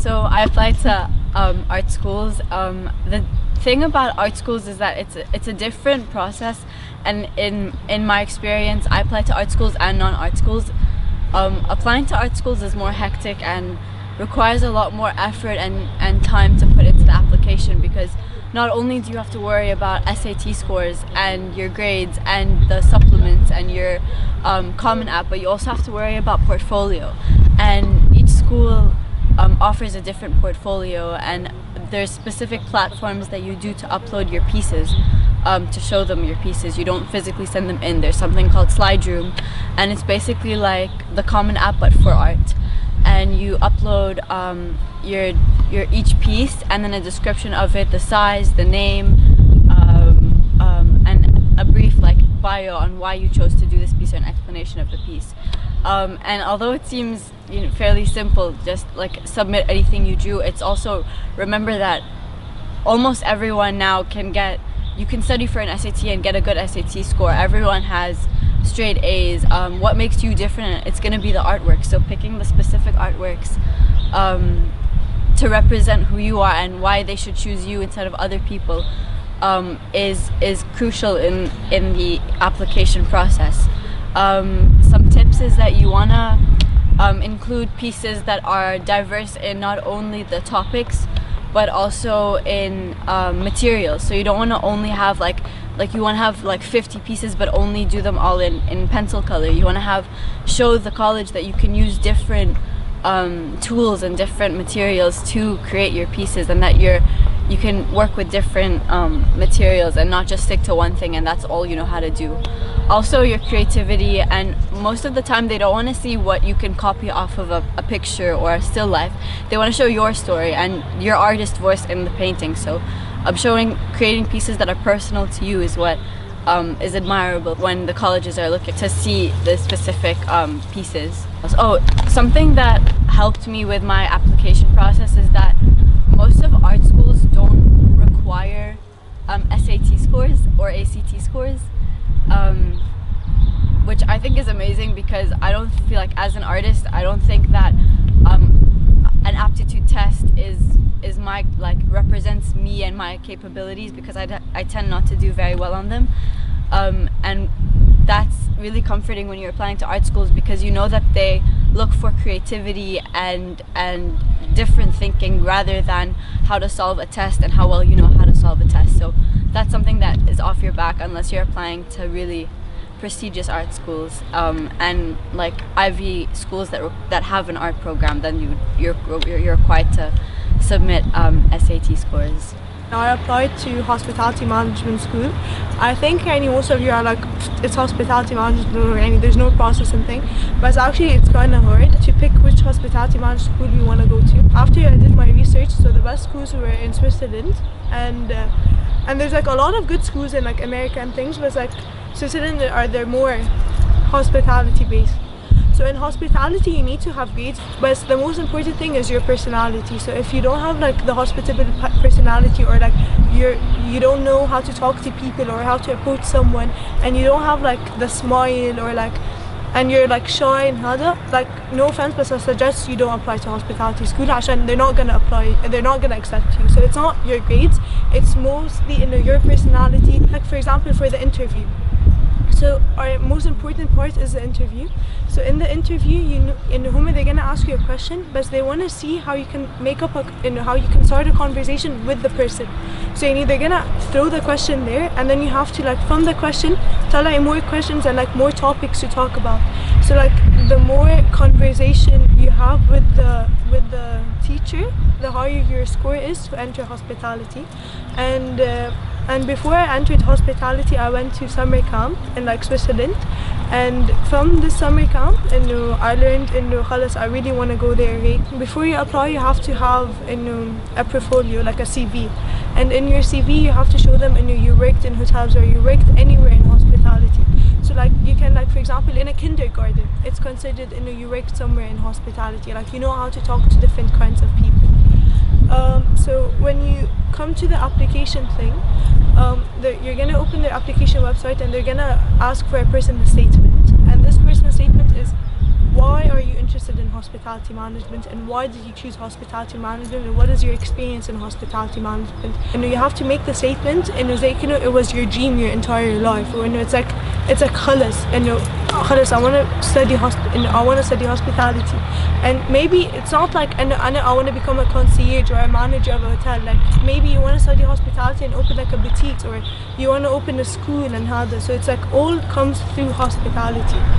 So I applied to art schools. The thing about art schools is that it's a different process, and in my experience, I applied to art schools and non-art schools. Applying to art schools is more hectic and requires a lot more effort and time to put into the application, because not only do you have to worry about SAT scores and your grades and the supplements and your Common App, but you also have to worry about portfolio. And each school offers a different portfolio, and there's specific platforms that you do to upload your pieces, to show them your pieces. You don't physically send them in. There's something called Slideroom, and it's basically like the Common App but for art. And you upload your each piece and then a description of it, the size, the name, and a brief like bio on why you chose to do this piece, or an explanation of the piece. And although it seems fairly simple, just like submit anything you drew, it's also, remember that almost everyone now you can study for an SAT and get a good SAT score. Everyone has straight A's. What makes you different? It's going to be the artwork. So picking the specific artworks to represent who you are and why they should choose you instead of other people is crucial in the application process. Some tips is that you want to include pieces that are diverse in not only the topics but also in materials. So you don't want to only have like you want to have like 50 pieces but only do them all in pencil color. You want to show the college that you can use different tools and different materials to create your pieces, and that you can work with different materials and not just stick to one thing and that's all you know how to do. Also your creativity, and most of the time they don't want to see what you can copy off of a picture or a still life. They want to show your story and your artist voice in the painting. So creating pieces that are personal to you is what is admirable when the colleges are looking to see the specific pieces. Something that helped me with my application process is that most of art schools don't require SAT scores or ACT scores, which I think is amazing, because I don't feel like, as an artist, I don't think that an aptitude test is my represents me and my capabilities, because I tend not to do very well on them, and that's really comforting when you're applying to art schools, because you know that they look for creativity and different thinking rather than how to solve a test and how well you know how to solve a test. So that's something that is off your back unless you're applying to really prestigious art schools and like Ivy schools that have an art program. Then you're required to submit SAT scores. I applied to hospitality management school. I think most of you are like, it's hospitality management or there's no processing thing, but it's kind of hard to pick which hospitality management school you want to go to. After I did my research, so the best schools were in Switzerland, and there's like a lot of good schools in like America and things, but like Switzerland they're more hospitality based. So in hospitality you need to have grades, but the most important thing is your personality. So if you don't have like the hospitable personality, or like you don't know how to talk to people or how to approach someone, and you don't have like the smile, or like, and you're like shy and hada, like, no offense, but I suggest you don't apply to hospitality school, and they're not gonna accept you. So it's not your grades, it's mostly your personality. Like for example, for the interview, so our most important part is the interview. So in the interview, they're gonna ask you a question, but they want to see how you can make up how you can start a conversation with the person. So they're gonna throw the question there, and then you have to like from the question tell more questions and like more topics to talk about. So like the more conversation you have with the teacher, the higher your score is to enter hospitality. And before I entered hospitality, I went to summer camp in like Switzerland, and from the summer camp, I learned I really want to go there. Right? Before you apply, you have to have a portfolio, like a CV, and in your CV you have to show them you worked in hotels or you worked anywhere in hospitality. So like you can, like for example, in a kindergarten, it's considered you worked somewhere in hospitality, like you know how to talk to different kinds of people. So when you come to the application thing, you're gonna open their application website, and they're gonna ask for a personal statement, and this personal statement is why are you interested in hospitality management, and why did you choose hospitality management, and what is your experience in hospitality management? And you have to make the statement, and it's like, it was your dream your entire life. When it's like خلص I want to study hospitality, and maybe it's not like I want to become a concierge or a manager of a hotel. Like maybe you want to study hospitality and open like a boutique, or you want to open a school and have this. So it's like all comes through hospitality.